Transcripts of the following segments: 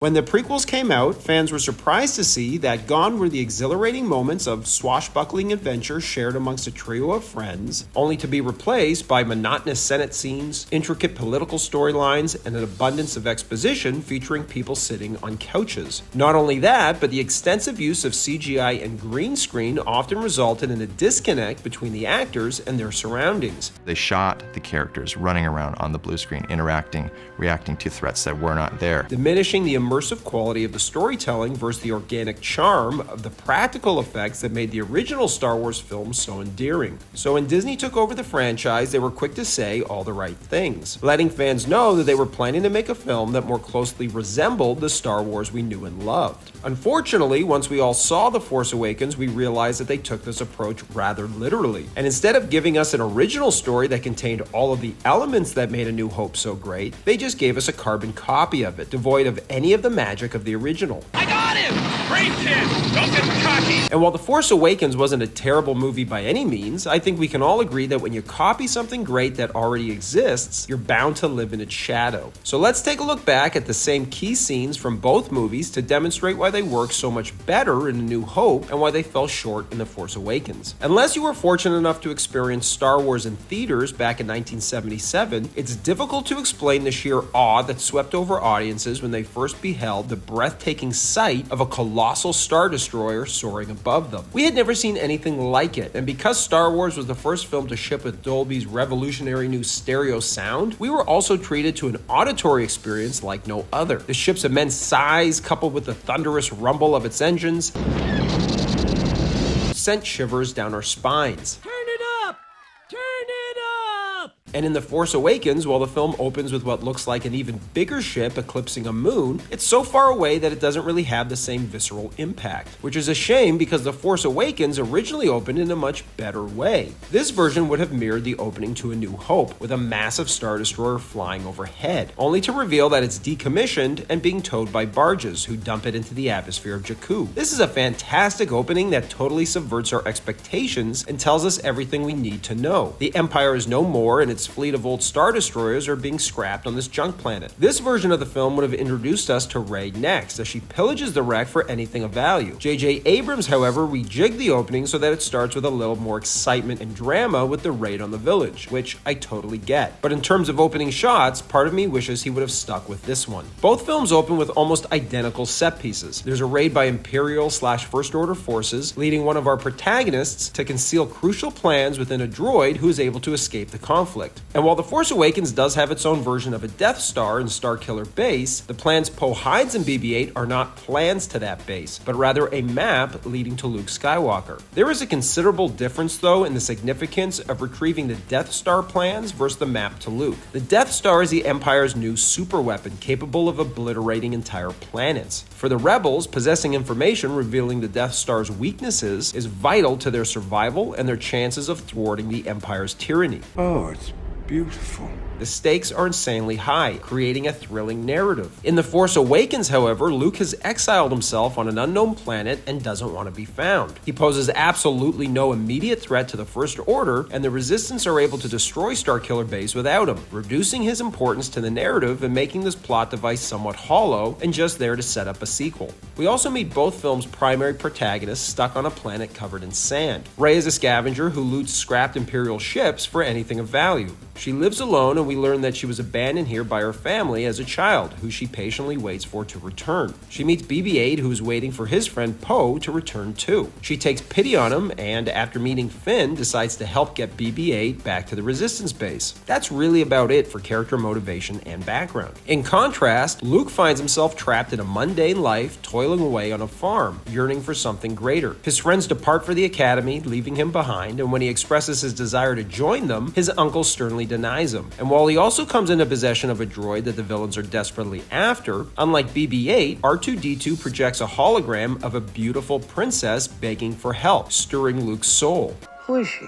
When the prequels came out, fans were surprised to see that gone were the exhilarating moments of swashbuckling adventure shared amongst a trio of friends, only to be replaced by monotonous Senate scenes, intricate political storylines, and an abundance of exposition featuring people sitting on couches. Not only that, but the extensive use of CGI and green screen often resulted in a disconnect between the actors and their surroundings. They shot the characters running around on the blue screen, interacting, reacting to threats that were not there, diminishing the immersive quality of the storytelling versus the organic charm of the practical effects that made the original Star Wars films so endearing. So when Disney took over the franchise, they were quick to say all the right things, letting fans know that they were planning to make a film that more closely resembled the Star Wars we knew and loved. Unfortunately, once we all saw The Force Awakens, we realized that they took this approach rather literally. And instead of giving us an original story that contained all of the elements that made A New Hope so great, they just gave us a carbon copy of it, devoid of any of the magic of the original. I got him! Great kid! Don't get cocky! And while The Force Awakens wasn't a terrible movie by any means, I think we can all agree that when you copy something great that already exists, you're bound to live in its shadow. So let's take a look back at the same key scenes from both movies to demonstrate why they work so much better in A New Hope and why they fell short in The Force Awakens. Unless you were fortunate enough to experience Star Wars in theaters back in 1977, it's difficult to explain the sheer awe that swept over audiences when they first beheld the breathtaking sight of a colossal Star Destroyer soaring above them. We had never seen anything like it, and because Star Wars was the first film to ship with Dolby's revolutionary new stereo sound, we were also treated to an auditory experience like no other. The ship's immense size, coupled with the thunderous rumble of its engines, sent shivers down our spines. Turn it up! Turn it up! And in The Force Awakens, while the film opens with what looks like an even bigger ship eclipsing a moon, it's so far away that it doesn't really have the same visceral impact, which is a shame because The Force Awakens originally opened in a much better way. This version would have mirrored the opening to A New Hope, with a massive Star Destroyer flying overhead, only to reveal that it's decommissioned and being towed by barges who dump it into the atmosphere of Jakku. This is a fantastic opening that totally subverts our expectations and tells us everything we need to know. The Empire is no more, and its fleet of old Star Destroyers are being scrapped on this junk planet. This version of the film would have introduced us to Rey next, as she pillages the wreck for anything of value. J.J. Abrams, however, rejigged the opening so that it starts with a little more excitement and drama with the raid on the village, which I totally get. But in terms of opening shots, part of me wishes he would have stuck with this one. Both films open with almost identical set pieces. There's a raid by Imperial/First Order forces, leading one of our protagonists to conceal crucial plans within a droid who is able to escape the conflict. And while The Force Awakens does have its own version of a Death Star in Starkiller Base, the plans Poe hides in BB-8 are not plans to that base, but rather a map leading to Luke Skywalker. There is a considerable difference, though, in the significance of retrieving the Death Star plans versus the map to Luke. The Death Star is the Empire's new superweapon capable of obliterating entire planets. For the rebels, possessing information revealing the Death Star's weaknesses is vital to their survival and their chances of thwarting the Empire's tyranny. Oh, it's beautiful. The stakes are insanely high, creating a thrilling narrative. In The Force Awakens, however, Luke has exiled himself on an unknown planet and doesn't want to be found. He poses absolutely no immediate threat to the First Order, and the Resistance are able to destroy Starkiller Base without him, reducing his importance to the narrative and making this plot device somewhat hollow and just there to set up a sequel. We also meet both films' primary protagonists stuck on a planet covered in sand. Rey is a scavenger who loots scrapped Imperial ships for anything of value. She lives alone, and we learn that she was abandoned here by her family as a child, who she patiently waits for to return. She meets BB-8, who is waiting for his friend Poe to return too. She takes pity on him, and after meeting Finn, decides to help get BB-8 back to the Resistance base. That's really about it for character motivation and background. In contrast, Luke finds himself trapped in a mundane life, toiling away on a farm, yearning for something greater. His friends depart for the academy, leaving him behind, and when he expresses his desire to join them, his uncle sternly denies him. And while he also comes into possession of a droid that the villains are desperately after, unlike BB-8, R2-D2 projects a hologram of a beautiful princess begging for help, stirring Luke's soul. Who is she?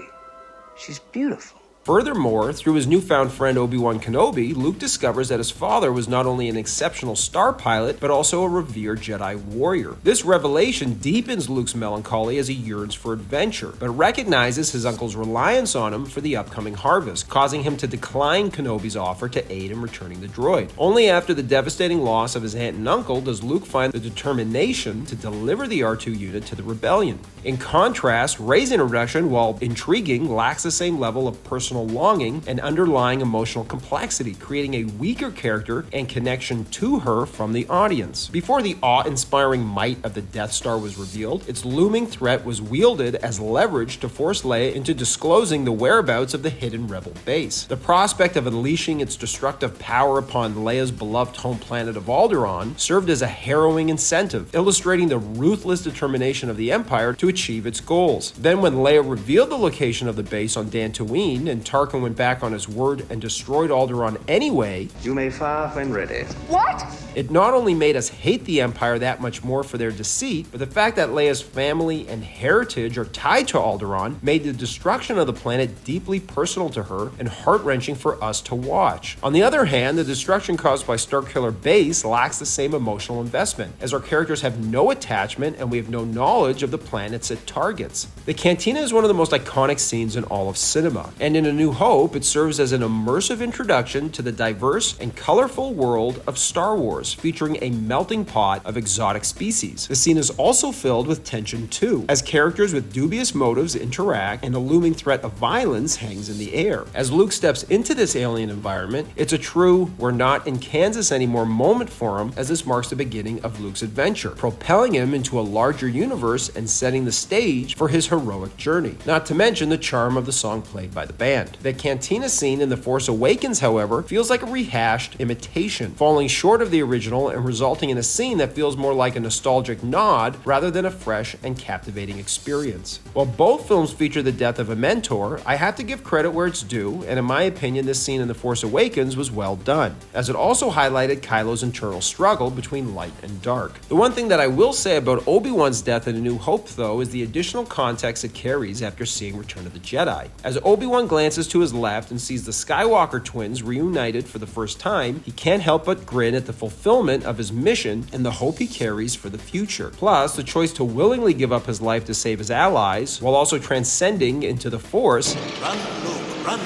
She's beautiful. Furthermore, through his newfound friend Obi-Wan Kenobi, Luke discovers that his father was not only an exceptional star pilot, but also a revered Jedi warrior. This revelation deepens Luke's melancholy as he yearns for adventure, but recognizes his uncle's reliance on him for the upcoming harvest, causing him to decline Kenobi's offer to aid in returning the droid. Only after the devastating loss of his aunt and uncle does Luke find the determination to deliver the R2 unit to the rebellion. In contrast, Rey's introduction, while intriguing, lacks the same level of personal longing and underlying emotional complexity, creating a weaker character and connection to her from the audience. Before the awe-inspiring might of the Death Star was revealed, its looming threat was wielded as leverage to force Leia into disclosing the whereabouts of the hidden rebel base. The prospect of unleashing its destructive power upon Leia's beloved home planet of Alderaan served as a harrowing incentive, illustrating the ruthless determination of the Empire to achieve its goals. Then when Leia revealed the location of the base on Tatooine and Tarkin went back on his word and destroyed Alderaan anyway, You may fire when ready. What? it not only made us hate the Empire that much more for their deceit, but the fact that Leia's family and heritage are tied to Alderaan made the destruction of the planet deeply personal to her and heart-wrenching for us to watch. On the other hand, the destruction caused by Starkiller Base lacks the same emotional investment, as our characters have no attachment and we have no knowledge of the planets it targets. The Cantina is one of the most iconic scenes in all of cinema, and in A New Hope, it serves as an immersive introduction to the diverse and colorful world of Star Wars, featuring a melting pot of exotic species. The scene is also filled with tension too, as characters with dubious motives interact and a looming threat of violence hangs in the air. As Luke steps into this alien environment, it's a true "we're not in Kansas anymore" moment for him, as this marks the beginning of Luke's adventure, propelling him into a larger universe and setting the stage for his heroic journey. Not to mention the charm of the song played by the band. The Cantina scene in The Force Awakens, however, feels like a rehashed imitation, falling short of the original and resulting in a scene that feels more like a nostalgic nod rather than a fresh and captivating experience. While both films feature the death of a mentor, I have to give credit where it's due, and in my opinion, this scene in The Force Awakens was well done, as it also highlighted Kylo's internal struggle between light and dark. The one thing that I will say about Obi-Wan's death in A New Hope, though, is the additional context it carries after seeing Return of the Jedi. As Obi-Wan glances to his left and sees the Skywalker twins reunited for the first time, he can't help but grin at the fulfillment of his mission and the hope he carries for the future. Plus, the choice to willingly give up his life to save his allies, while also transcending into the Force, Run, Luke, run.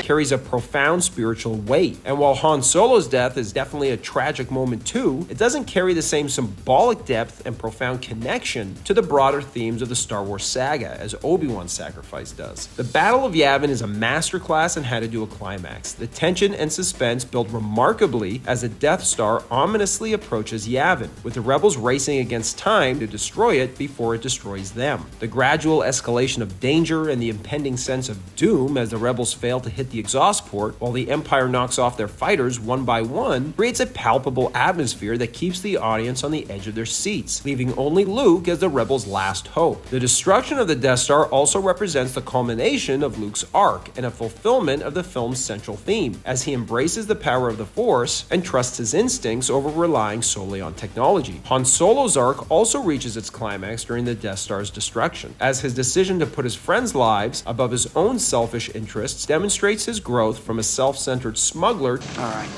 carries a profound spiritual weight. And while Han Solo's death is definitely a tragic moment too, it doesn't carry the same symbolic depth and profound connection to the broader themes of the Star Wars saga as Obi-Wan's sacrifice does. The Battle of Yavin is a masterclass in how to do a climax. The tension and suspense build remarkably as the Death Star ominously approaches Yavin, with the rebels racing against time to destroy it before it destroys them. The gradual escalation of danger and the impending sense of doom as the rebels fail to hit the exhaust port while the Empire knocks off their fighters one by one creates a palpable atmosphere that keeps the audience on the edge of their seats, leaving only Luke as the rebels' last hope. The destruction of the Death Star also represents the culmination of Luke's arc and a fulfillment of the film's central theme, as he embraces the power of the Force and trusts his instincts over relying solely on technology. Han Solo's arc also reaches its climax during the Death Star's destruction, as his decision to put his friends' lives above his own selfish interests demonstrates his growth from a self-centered smuggler All right.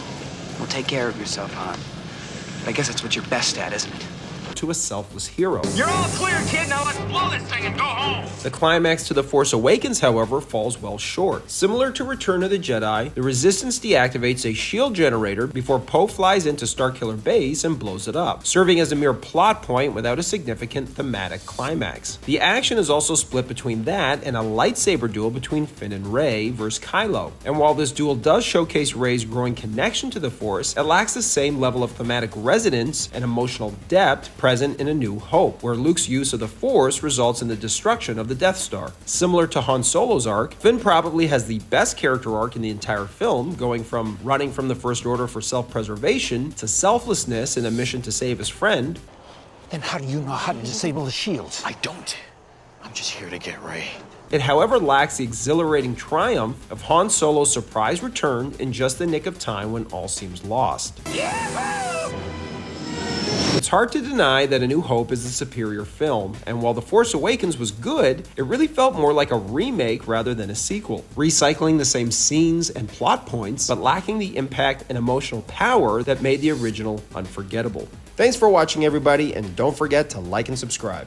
Well, take care of yourself, Han. I guess that's what you're best at, isn't it? to a selfless hero. You're all clear, kid. Now let's blow this thing and go home. The climax to The Force Awakens, however, falls well short. Similar to Return of the Jedi, the Resistance deactivates a shield generator before Poe flies into Starkiller Base and blows it up, serving as a mere plot point without a significant thematic climax. The action is also split between that and a lightsaber duel between Finn and Rey versus Kylo. And while this duel does showcase Rey's growing connection to the Force, it lacks the same level of thematic resonance and emotional depth present in A New Hope, where Luke's use of the Force results in the destruction of the Death Star. Similar to Han Solo's arc, Finn probably has the best character arc in the entire film, going from running from the First Order for self-preservation to selflessness in a mission to save his friend. Then how do you know how to disable the shields? I don't. I'm just here to get Rey. It, however, lacks the exhilarating triumph of Han Solo's surprise return in just the nick of time when all seems lost. It's hard to deny that A New Hope is the superior film, and while The Force Awakens was good, it really felt more like a remake rather than a sequel, recycling the same scenes and plot points, but lacking the impact and emotional power that made the original unforgettable. Thanks for watching, everybody, and don't forget to like and subscribe.